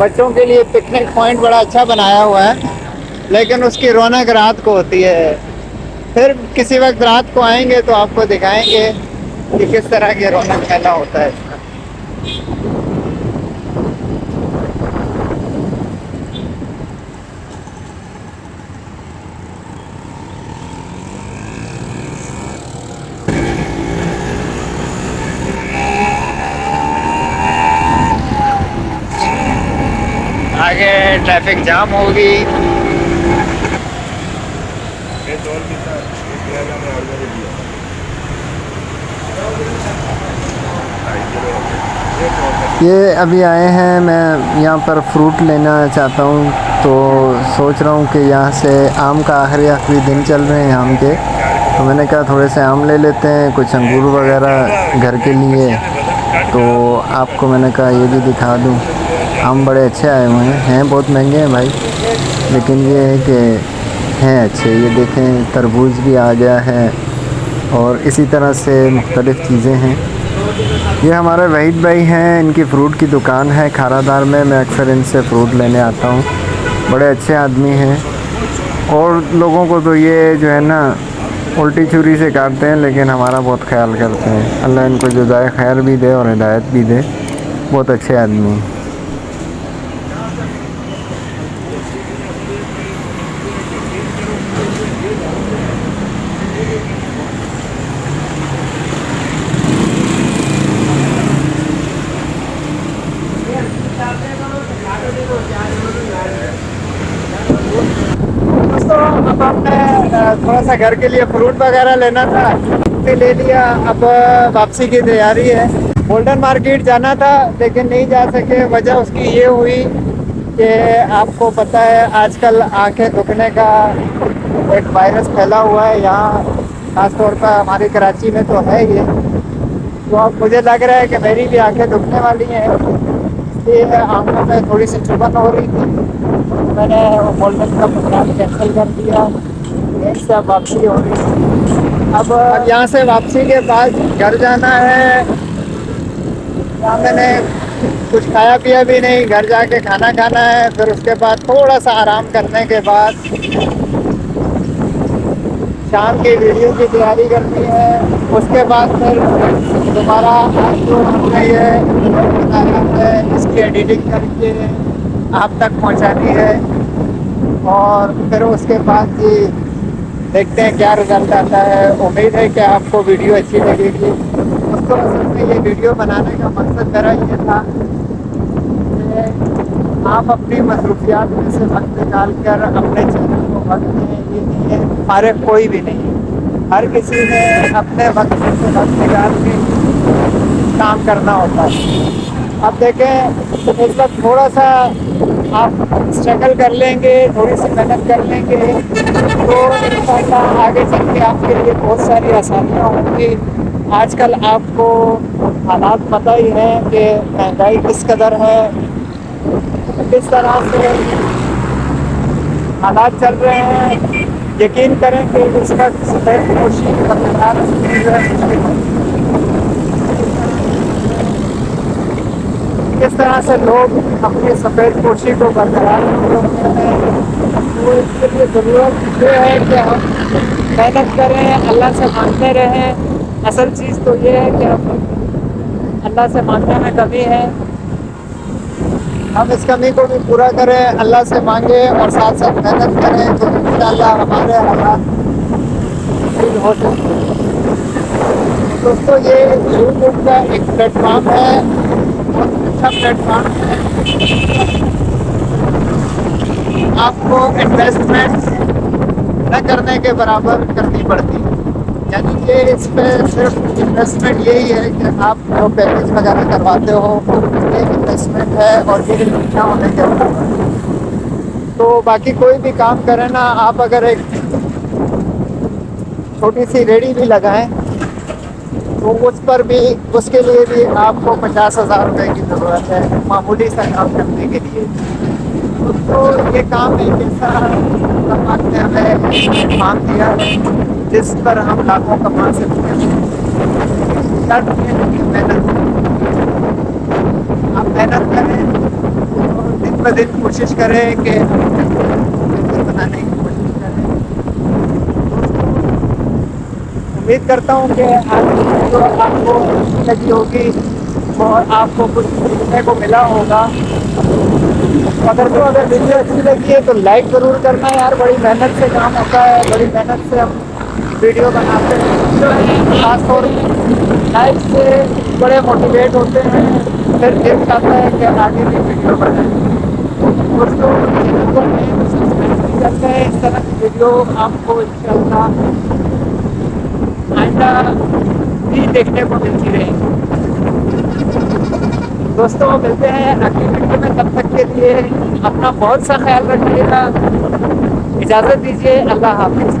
بچوں کے لیے پکنک پوائنٹ بڑا اچھا بنایا ہوا ہے، لیکن اس کی رونق رات کو ہوتی ہے. پھر کسی وقت رات کو آئیں گے تو آپ کو دکھائیں گے کہ کس طرح کی رونق میلہ ہوتا ہے اس کا. آگے ٹریفک جام ہوگی. یہ ابھی آئے ہیں، میں یہاں پر فروٹ لینا چاہتا ہوں، تو سوچ رہا ہوں کہ یہاں سے آم کا آخری دن چل رہے ہیں آم کے، تو میں نے کہا تھوڑے سے آم لے لیتے ہیں، کچھ انگور وغیرہ گھر کے لیے. تو آپ کو میں نے کہا یہ بھی دکھا دوں. آم بڑے اچھے آئے ہوئے ہیں بہت مہنگے ہیں بھائی، لیکن یہ ہے کہ ہیں اچھے. یہ دیکھیں تربوز بھی آ گیا ہے، اور اسی طرح سے مختلف چیزیں ہیں. یہ ہمارے وحید بھائی ہیں، ان کی فروٹ کی دکان ہے کھارا دار میں اکثر ان سے فروٹ لینے آتا ہوں. بڑے اچھے آدمی ہیں، اور لوگوں کو تو یہ جو ہے نا الٹی چھری سے کاٹتے ہیں، لیکن ہمارا بہت خیال کرتے ہیں. اللہ ان کو جزائے خیر بھی دے اور ہدایت بھی دے. بہت اچھے آدمی ہیں. دوستوں، اب ہم نے تھوڑا سا گھر کے لیے فروٹ وغیرہ لینا تھا، لے لیا. اب واپسی کی تیاری ہے. گولڈن مارکیٹ جانا تھا لیکن نہیں جا سکے. وجہ اس کی یہ ہوئی کہ آپ کو پتہ ہے آج کل آنکھیں دکھنے کا ایک وائرس پھیلا ہوا ہے یہاں، خاص طور پر ہماری کراچی میں تو ہے یہ. تو اب مجھے لگ رہا ہے کہ میری بھی آنکھیں دکھنے والی ہیں، اس لیے آنکھوں میں تھوڑی سی چبھن ہو رہی تھی. میں نے گولڈن کا پروگرام کینسل کر دیا. یہیں سے اب واپسی ہو رہی ہے. اب یہاں سے واپسی کے بعد گھر جانا ہے. یہاں میں نے کچھ کھایا پیا بھی نہیں، گھر جا کے کھانا کھانا ہے. پھر اس کے بعد تھوڑا سا آرام کرنے کے بعد شام کی ویڈیو کی تیاری کرنی ہے. اس کے بعد پھر دوبارہ آج جو ہم نے یہ بنایا ہے اس کی ایڈیٹنگ کر کے آپ تک پہنچانی ہے. اور پھر اس کے بعد ہی دیکھتے ہیں کیا رزلٹ آتا ہے. امید ہے کہ آپ کو ویڈیو اچھی لگے گی. اس کو اصل میں یہ ویڈیو بنانے کا مقصد میرا یہ تھا کہ آپ اپنی مصروفیات میں سے وقت نکال کر اپنے چینل کو وقت دیں. یہ نہیں ہے فارغ کوئی بھی نہیں، ہر کسی نے اپنے وقت میں سے وقت نکال کے کام کرنا ہوتا ہے. اب دیکھیں اس وقت تھوڑا سا آپ اسٹرگل کر لیں گے، تھوڑی سی محنت کر لیں گے تو انشاءاللہ آگے چل کے آپ کے لیے بہت ساری آسانیاں ہوں گی. آج کل آپ کو حالات پتہ ہی ہیں کہ مہنگائی کس قدر ہے، کس طرح سے حالات چل رہے ہیں. یقین کریں کہ اس کا سفید پوشی برقرار رکھنا جو ہے مشکل ہے. کس طرح سے لوگ اپنی سفید پوشی کو برقرار رکھتے ہیں، تو اس کے لیے ضرورت یہ ہے کہ ہم محنت کریں، اللہ سے مانگتے رہیں. اصل چیز تو یہ ہے کہ ہم اللہ سے مانگنے میں کمی ہے، ہم اس کمی کو بھی پورا کریں، اللہ سے مانگیں اور ساتھ ساتھ محنت کریں تو انشاءاللہ ہمارے حالات ٹھیک ہو سکتے ہیں. دوستوں، یہ یوٹیوب کا ایک پلیٹ فارم ہے، بہت اچھا پلیٹ فارم ہے. آپ کو انویسٹمنٹ نہ کرنے کے برابر کرنی پڑتی ہے. یعنی کہ اس پہ صرف انویسٹمنٹ یہی ہے کہ آپ جو پیکج وغیرہ کرواتے ہو ایک انویسٹمنٹ ہے اور یہ نہ ہونے کے بعد تو باقی کوئی بھی کام کریں نا، آپ اگر ایک چھوٹی سی ریڑھی بھی لگائیں تو اس پر بھی، اس کے لیے بھی آپ کو 50,000 روپے کی ضرورت ہے معمولی سا کام کرنے کے لیے. تو یہ کام ایک ایسا آپ نے ہمیں کام دیا ہے جس پر ہم لاکھوں کما سکتے ہیں. شرط یہ ہے کہ محنت، آپ محنت کریں اور دن بہ دن کوشش کریں کہ بہتر بنانے کی کوشش کریں. امید کرتا ہوں کہ آج کی ویڈیو آپ کو اچھی لگی ہوگی اور آپ کو کچھ سیکھنے کو ملا ہوگا. اگر ویڈیو اچھی لگی ہے تو لائک ضرور کرنا ہے یار. بڑی محنت سے کام ہوتا ہے, بڑی محنت سے ہم ویڈیو بناتے ہیں. خاص طور لائک سے بڑے موٹیویٹ ہوتے ہیں, پھر دل چاہتا ہے کہ آگے بھی ویڈیو بنائیں. دوستوں چینل کو سبسکرائب نہیں کرتے ہیں, اس طرح کی ویڈیو آپ کو انشاءاللہ آئندہ بھی دیکھنے کو ملتی رہے گی. دوستوں ملتے ہیں اگلی ویڈیو میں, تب تک کے لیے اپنا بہت سا خیال رکھیے گا. اجازت دیجیے, اللہ حافظ.